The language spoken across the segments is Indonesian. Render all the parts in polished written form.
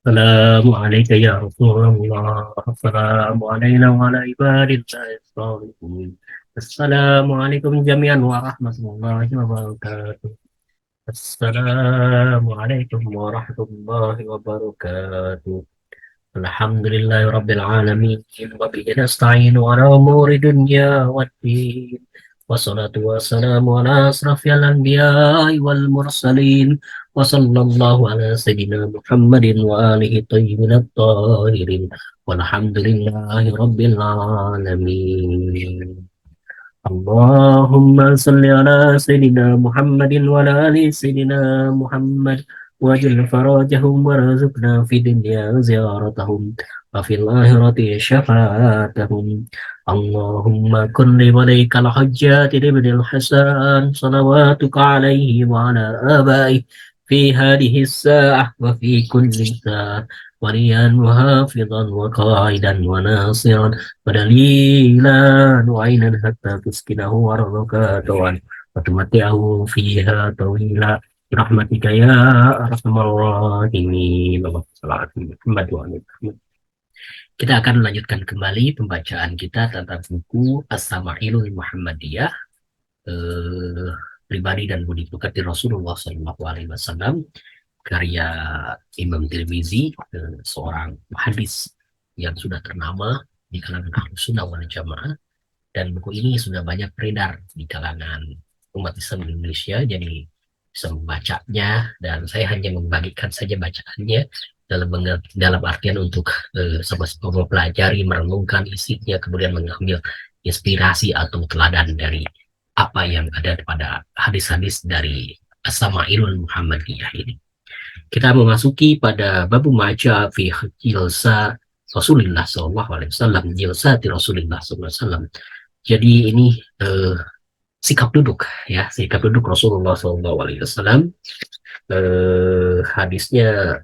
السلام عليك يا رسول الله. السلام علينا وعلى عباد الله الصالحين. السلام عليكم جميعا ورحمة الله وبركاته. السلام عليكم ورحمة الله وبركاته. الحمد لله رب العالمين، وبه نستعين على أمور الدنيا والدين، والصلاة والسلام على أشرف الأنبياء والمرسلين، وصلى الله على سيدنا محمد وآله الطيبين الطاهرين، والحمد لله رب العالمين. اللهم صل على سيدنا محمد وعلى آل سيدنا محمد، واجل فرجهم وارزقنا في الدنيا زيارتهم وفي الآخرة شفاعتهم. اللهم كن لوليك الحجاج لابن الحسن صلواتك عليه وعلى آبائه في هذه الساعة وفي كل ساعة، وليا وحافظا وقائدا وناصرا ودليلا وعينا حتى تسكنه أرضك طوعا وتمتعه فيها طويلا برحمتك يا أرحم الراحمين. اللهم صل على محمد وعلى آل محمد. Kita akan melanjutkan kembali pembacaan kita tentang buku As-Sama'ilul Muhammadiyah, eh, pribadi dan budi pekerti Rasulullah SAW, karya Imam Tirmizi, seorang hadis yang sudah ternama di kalangan Ahlus Sunnah wal Jamaah. Dan buku ini sudah banyak beredar di kalangan umat Islam di Indonesia, jadi bisa membacanya, dan saya hanya membagikan saja bacaannya dalam artian untuk sama-sama mempelajari, merenungkan isinya, kemudian mengambil inspirasi atau teladan dari apa yang ada pada hadis-hadis dari As-Sama'ilul Muhammadiyah ini. Kita memasuki pada babu maja fi jilsa Rasulullah SAW, jilsati Rasulullah SAW. Jadi ini sikap duduk, ya, sikap duduk Rasulullah SAW. Hadisnya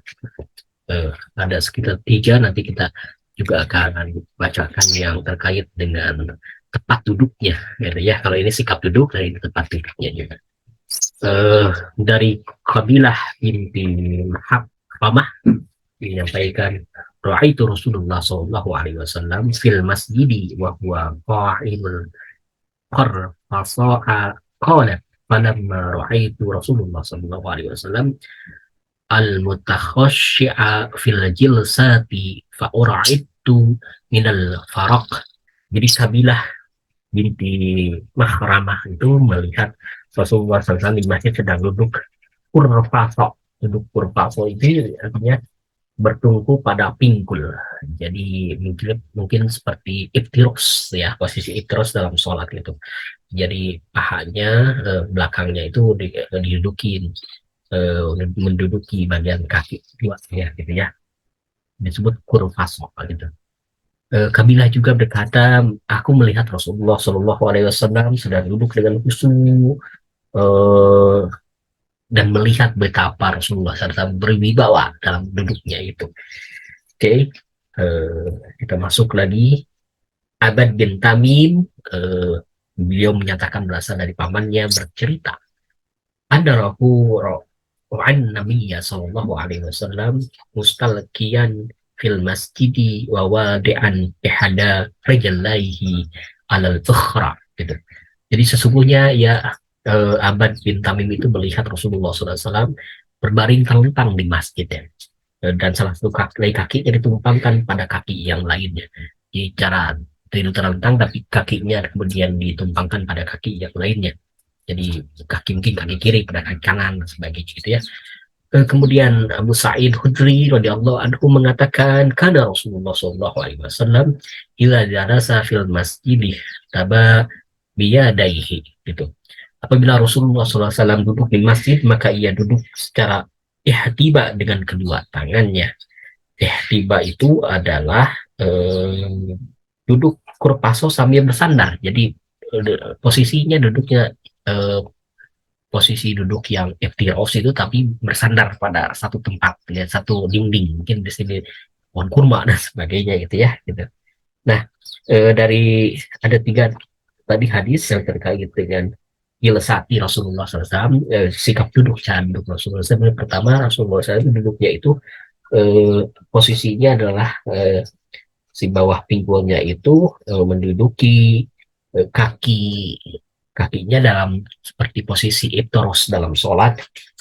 ada sekitar 3, nanti kita juga akan bacakan yang terkait dengan tempat duduknya, gitu ya. Kalau ini sikap duduk, dari tempat duduknya juga. Dari Qabilah binti Mahab menyampaikan, Ra'aitu Rasulullah sallallahu alaihi wasallam fil masjidi wa huwa qa'imul qarfasa'a qalat falamma ra'aitu Rasulullah sallallahu alaihi wasallam al-mutakhashshi'a fil jilsati fa ura'idtu minal faraq. Jadi Kabilah binti Mahramah itu melihat Rasulullah SAW di masjid sedang duduk kurvaso. Duduk kurvaso itu artinya bertumpu pada pinggul. Jadi mungkin seperti iftiros, ya, posisi iftiros dalam sholat itu. Jadi pahanya, belakangnya itu didudukin, menduduki bagian kaki dua, ya, gitu ya. Disebut kurvaso gitu. Kabilah juga berkata, aku melihat Rasulullah Shallallahu Alaihi Wasallam sedang duduk dengan khusyuk, dan melihat betapa Rasulullah SAW berwibawa dalam duduknya itu. Oke, kita masuk lagi. Abad bin Tamim, beliau menyatakan berasal dari pamannya, bercerita, ada an Nabiya Sallallahu Alaihi Wasallam mustalqiyan fil masjidi wa wadi'an ihada rijlaihi alal ukhra, gitu. Jadi sesungguhnya, ya, Abad bin Tamim itu melihat Rasulullah SAW berbaring terlentang di masjid, ya. Dan salah satu kakinya ditumpangkan pada kaki yang lainnya. Jadi cara tidur terlentang, tapi kakinya kemudian ditumpangkan pada kaki yang lainnya. Jadi mungkin kaki kiri pada kaki kanan dan sebagainya, gitu ya. Kemudian Abu Sa'id Khudri radhiyallahu anhu mengatakan, kana Rasulullah sallallahu alaihi wasallam ila jalasa fil masjid taba biyadaihi, gitu. Apabila Rasulullah SAW duduk di masjid, maka ia duduk secara ihtiba dengan kedua tangannya. Ihtiba itu adalah duduk kurpaso sambil bersandar. Jadi posisinya duduknya, eh, posisi duduk yang iftiros itu, tapi bersandar pada satu tempat, ya, satu dinding, mungkin di sini pohon kurma dan sebagainya, gitu ya, gitu. Nah, dari ada 3 tadi hadis yang terkait dengan ilsati Rasulullah SAW, sikap duduk, cara duduk Rasulullah SAW. Pertama, Rasulullah SAW duduknya itu posisinya adalah si bawah pinggulnya itu menduduki kaki kakinya dalam seperti posisi iptoros dalam sholat.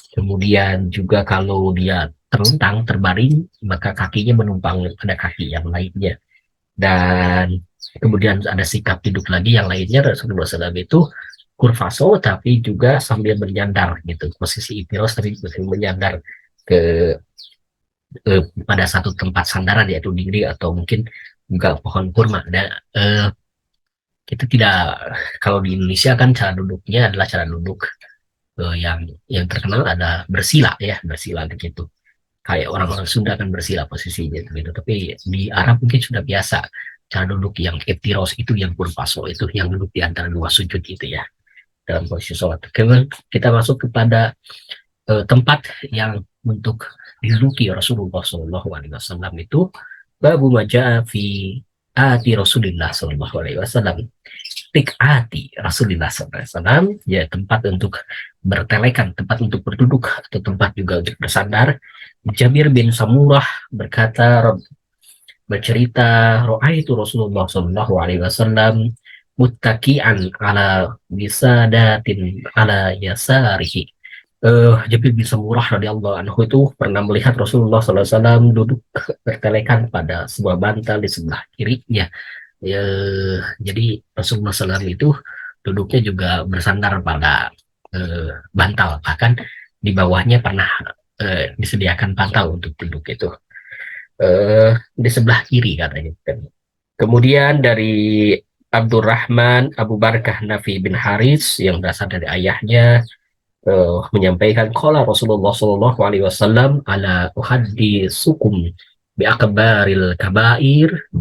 Kemudian juga kalau dia terlentang, terbaring, maka kakinya menumpang pada kaki yang lainnya. Dan kemudian ada sikap duduk lagi yang lainnya, Rasulullah SAW itu kurvaso tapi juga sambil menyandar gitu, posisi iptiros tapi sambil menyandar ke pada satu tempat sandaran yaitu dinding atau mungkin juga pohon kurma. Dan kita tidak, kalau di Indonesia kan cara duduknya adalah cara duduk yang terkenal ada bersila ya, bersila gitu. Kayak orang-orang Sunda kan bersila posisinya gitu. Tapi di Arab mungkin sudah biasa cara duduk yang eptiros itu, yang kurvaso itu, yang duduk di antara dua sujud itu ya, dalam posisi sholat. Kemudian kita masuk kepada tempat yang untuk diduduki Rasulullah SAW itu babu majaa fi ati Rasulullah SAW, tikati Rasulullah SAW, ya tempat untuk bertelekan, tempat untuk berduduk atau tempat juga untuk bersandar. Jabir bin Samurah berkata, bercerita, roa itu Rasulullah SAW muttaki'an ala bisadatin ala yasarihi. Jabir bin Samurah radhiyallahu anhu itu pernah melihat Rasulullah SAW duduk bertelekan pada sebuah bantal di sebelah kirinya. Ya, jadi Rasulullah SAW itu duduknya juga bersandar pada bantal, bahkan di bawahnya pernah disediakan bantal untuk duduk itu di sebelah kiri katanya. Kemudian dari Abdurrahman Abu Barkah Nafi bin Haris yang berasal dari ayahnya menyampaikan qala Rasulullah sallallahu alaihi wasallam ala uhadditsukum bi akbaril kabair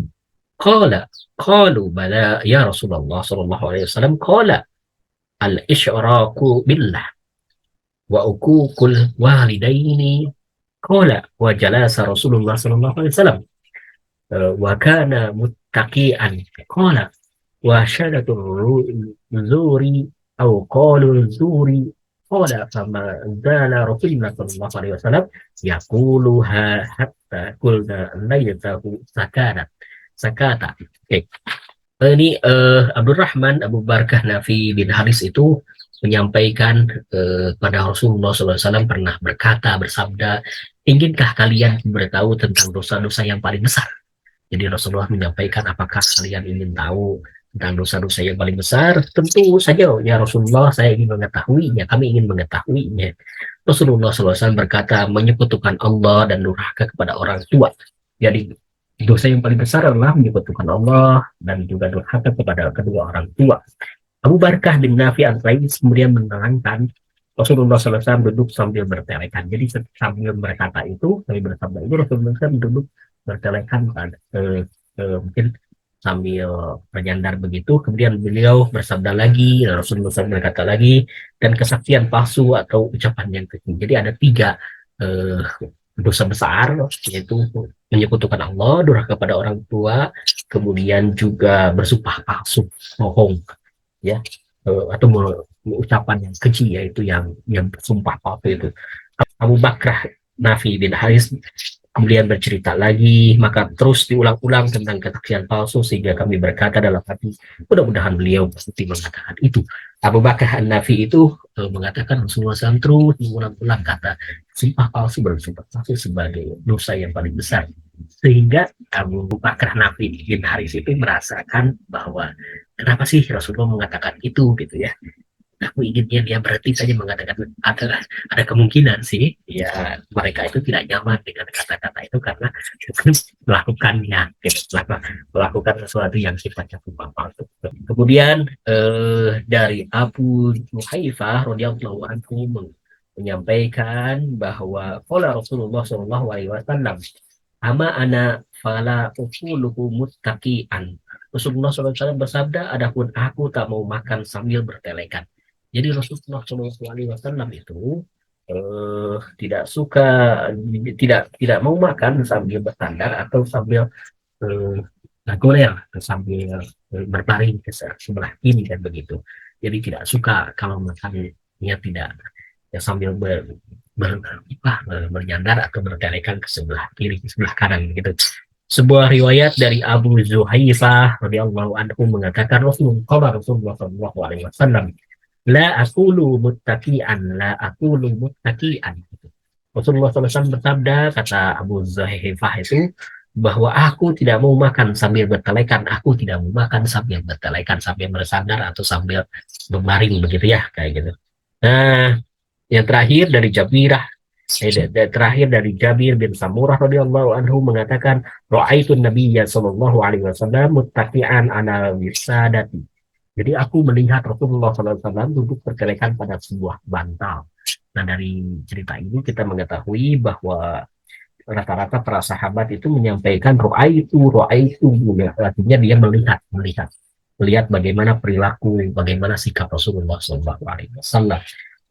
qala qalu bala ya Rasulullah sallallahu alaihi wasallam qala al isyraku billah wa uququl walidaini qala wa jalasa Rasulullah sallallahu alaihi wasallam wa kana muttaqian qala wa syadatul zuri atau qalul zuri qala fama zala Rasulullah sallallahu alaihi wasallam yaquluha hatta qulna laitahu sakata. Oke. Ini Abdurrahman Abu Barkah Nafi bin Haris itu menyampaikan pada Rasulullah SAW pernah berkata, bersabda, inginkah kalian beritahu tentang dosa-dosa yang paling besar? Jadi Rasulullah menyampaikan, apakah kalian ingin tahu tentang dosa-dosa yang paling besar? Tentu saja, ya Rasulullah, saya ingin mengetahuinya, kami ingin mengetahuinya. Rasulullah SAW berkata, menyekutukan Allah dan durhaka kepada orang tua. Jadi dosa yang paling besar adalah menyekutukan Allah dan juga durhaka kepada kedua orang tua. Abu Barkah bin Nafi al-Qais kemudian menerangkan Rasulullah SAW duduk sambil bertelekan. Jadi sambil berkata itu, sambil bersabda itu, Rasulullah SAW duduk bertelekan pada mungkin sambil menyandar begitu. Kemudian beliau bersabda lagi, Rasulullah SAW berkata lagi, dan kesaksian palsu atau ucapan yang kecil. Jadi ada tiga dosa besar, yaitu menyekutukan Allah, durhaka kepada orang tua, kemudian juga bersumpah palsu, bohong, ya, atau ucapan yang keji, yaitu yang bersumpah palsu itu. Abu Bakrah Nafi bin Haris kemudian bercerita lagi, maka terus diulang-ulang tentang kesaksian palsu sehingga kami berkata dalam hati, mudah-mudahan beliau pasti mengatakan itu. Abu Bakar An-Nafi itu mengatakan Rasulullah SAW terus mengulang-ulang kata sumpah palsu, bersumpah palsu sebagai dosa yang paling besar, sehingga Abu Bakar Nafi bin Haris itu merasakan bahwa kenapa sih Rasulullah mengatakan itu gitu ya. Aku inginnya dia berhenti saja mengatakan, ada kemungkinan sih ya mereka itu tidak nyaman dengan kata-kata itu karena melakukannya gitu, melakukan sesuatu yang sifatnya sumpah palsu. Kemudian dari Abu Muhaifah radhiyallahu anhu menyampaikan bahwa qala Rasulullah sallallahu alaihi wasallam ama ana fala uquluhu muttaqian. Rasulullah SAW bersabda, adapun aku tak mau makan sambil bertelekan. Jadi Rasulullah SAW itu tidak suka, tidak mau makan sambil bersandar atau sambil goler, sambil berbaring ke sebelah kiri dan begitu. Jadi tidak suka kalau makannya tidak ya sambil bernyandar atau bertelekan ke sebelah kiri, ke sebelah kanan gitu. Sebuah riwayat dari Abu Zuhaifah radhiyallahu anhu mengatakan Rasulullah sallallahu alaihi wasallam, la aqulu muttaqian, la aqulu muttaqian. Rasulullah SAW bersabda, kata Abu Zuhaifah itu, bahwa aku tidak mau makan sambil bertelekan, aku tidak mau makan sambil bertelekan, sambil bersandar atau sambil berbaring begitu ya, kayak gitu. Nah, yang terakhir dari terakhir dari Jabir bin Samurah radhiyallahu anhu mengatakan, ra'aitun nabiyya sallallahu alaihi wasallam muttaqi'an ala wisadati. Jadi aku melihat Rasulullah SAW duduk berkelekan pada sebuah bantal. Nah, dari cerita ini kita mengetahui bahwa rata-rata para sahabat itu menyampaikan roa itu, artinya dia melihat bagaimana perilaku, bagaimana sikap Rasulullah SAW.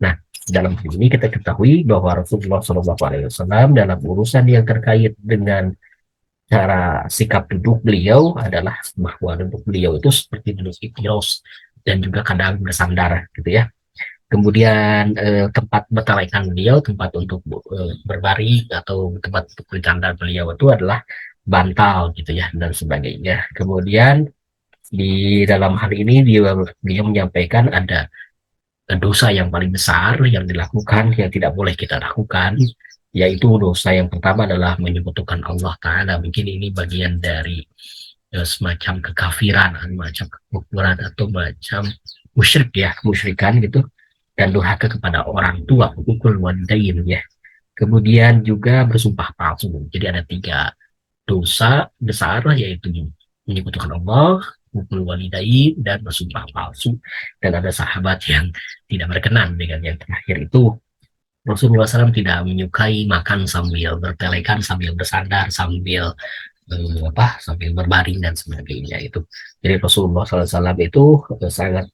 Nah, dalam hal ini kita ketahui bahwa Rasulullah SAW dalam urusan yang terkait dengan cara sikap duduk beliau adalah bahwa duduk beliau itu seperti duduk ikhtiros dan juga kadang bersandar gitu ya. Kemudian tempat bertelekan beliau, tempat untuk berbaring atau tempat untuk bercanda beliau itu adalah bantal gitu ya dan sebagainya. Kemudian di dalam hal ini dia menyampaikan ada dosa yang paling besar yang dilakukan yang tidak boleh kita lakukan, yaitu dosa yang pertama adalah menyekutukan Allah Ta'ala. Mungkin ini bagian dari semacam kekafiran, macam kekufuran atau macam musyrik ya, musyrikan gitu, dan durhaka kepada orang tua, ukul walidain ya. Kemudian juga bersumpah palsu. Jadi ada tiga dosa besar, yaitu menyekutukan Allah, ukul walidain, dan bersumpah palsu. Dan ada sahabat yang tidak berkenan dengan yang terakhir itu. Rasulullah SAW tidak menyukai makan sambil bertelekan, sambil bersandar, sambil berbaring dan sebagainya itu. Jadi Rasulullah SAW itu sangat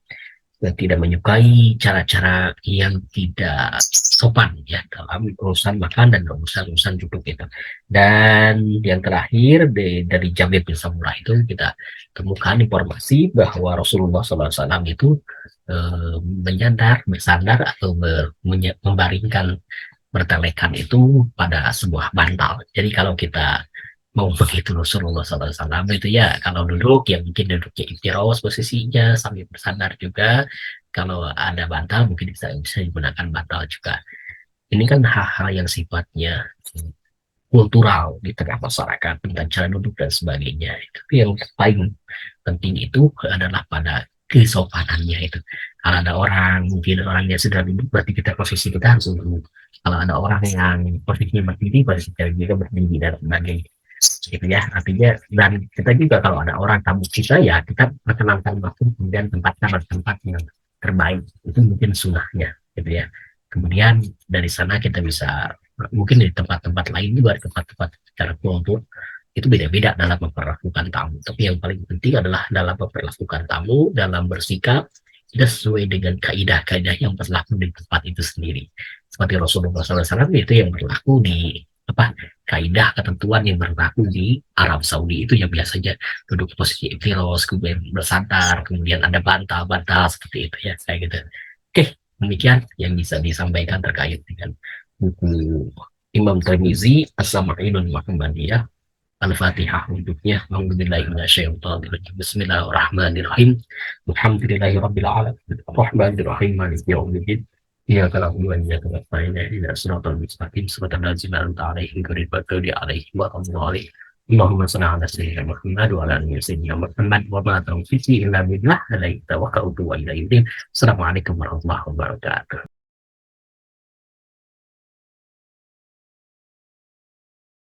tidak menyukai cara-cara yang tidak sopan ya dalam urusan makan dan urusan duduk itu. Dan yang terakhir dari Jabir bin Samurah itu kita temukan informasi bahwa Rasulullah SAW itu menyandar, bersandar atau membaringkan, bertelekan itu pada sebuah bantal. Jadi kalau kita mau begitu Rasulullah SAW itu ya, kalau duduk ya mungkin duduknya iftiros posisinya sambil bersandar juga. Kalau ada bantal mungkin bisa digunakan bantal juga. Ini kan hal-hal yang sifatnya kultural di tengah masyarakat tentang cara duduk dan sebagainya. Tapi yang paling penting itu adalah pada kesopanannya itu. Kalau ada orang, mungkin orangnya sudah duduk, berarti posisi kita harus duduk. Kalau ada orang yang posisinya berdiri, posisi kita berdiri dan sebagainya. Gitu ya, artinya, dan kita juga kalau ada orang tamu kita ya kita perkenalkan waktu, kemudian tempat yang terbaik itu mungkin sunnahnya gitu ya. Kemudian dari sana kita bisa mungkin di tempat-tempat lain juga, tempat-tempat secara kultur itu beda-beda dalam memperlakukan tamu. Tapi yang paling penting adalah dalam memperlakukan tamu, dalam bersikap kita sesuai dengan kaidah-kaidah yang berlaku di tempat itu sendiri. Seperti Rasulullah SAW itu yang berlaku di kaidah ketentuan yang berlaku di Arab Saudi itu yang biasanya duduk posisi iftiros, kemudian bersandar, kemudian ada bantal-bantal seperti itu ya, kayak gitu. Oke, demikian yang bisa disampaikan terkait dengan buku Imam Tirmizi As-Sama'inun Muhammadiyah. Al-Fatihah untuknya. Alhamdulillahirrahmanirrahim. Bismillahirrahmanirrahim. Alhamdulillahirabbil alamin. Arrahmanirrahim. Maliki yaumiddin. إياك نعبد وإياك نستعين اهدنا الصراط المستقيم صراط الذين أنعمت عليهم غير المغضوب عليهم ولا الضالين اللهم صل على سيدنا محمد وعلى آل سيدنا محمد وما توفيقي إلا بالله عليه توكلت وإليه السلام عليكم ورحمة الله وبركاته.